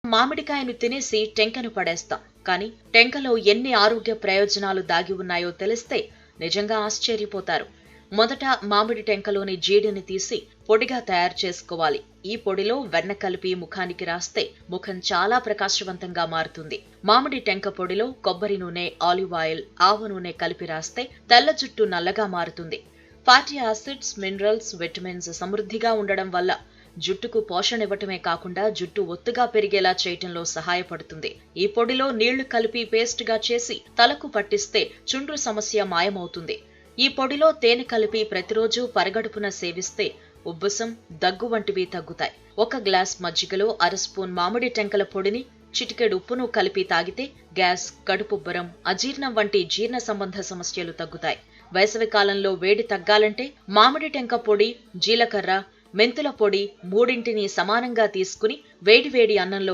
మామిడికాయను తినేసి టెంకను పడేస్తాం. కానీ టెంకలో ఎన్ని ఆరోగ్య ప్రయోజనాలు దాగి ఉన్నాయో తెలిస్తే నిజంగా ఆశ్చర్యపోతారు. మొదట మామిడి టెంకలోని జీడిని తీసి పొడిగా తయారు చేసుకోవాలి. ఈ పొడిలో వెన్న కలిపి ముఖానికి రాస్తే ముఖం చాలా ప్రకాశవంతంగా మారుతుంది. మామిడి టెంక పొడిలో కొబ్బరి నూనె, ఆలివ్ ఆయిల్, ఆవ నూనె కలిపి రాస్తే తెల్ల జుట్టు నల్లగా మారుతుంది. ఫ్యాటీ యాసిడ్స్, మినరల్స్, విటమిన్స్ సమృద్ధిగా ఉండడం వల్ల జుట్టుకు పోషణ ఇవ్వటమే కాకుండా జుట్టు ఒత్తుగా పెరిగేలా చేయటంలో సహాయపడుతుంది. ఈ పొడిలో నీళ్లు కలిపి పేస్ట్ గా చేసి తలకు పట్టిస్తే చుండ్రు సమస్య మాయమవుతుంది. ఈ పొడిలో తేనె కలిపి ప్రతిరోజు పరగడుపున సేవిస్తే ఉబ్బసం, దగ్గు వంటివి తగ్గుతాయి. 1 గ్లాస్ మజ్జిగలో అర స్పూన్ మామిడి టెంకల పొడిని, చిటికెడు ఉప్పును కలిపి తాగితే గ్యాస్, కడుపుబ్బరం, అజీర్ణం వంటి జీర్ణ సంబంధ సమస్యలు తగ్గుతాయి. వేసవి కాలంలో వేడి తగ్గాలంటే మామిడి టెంక పొడి, జీలకర్ర, మెంతుల పొడి మూడింటిని సమానంగా తీసుకుని వేడివేడి అన్నంలో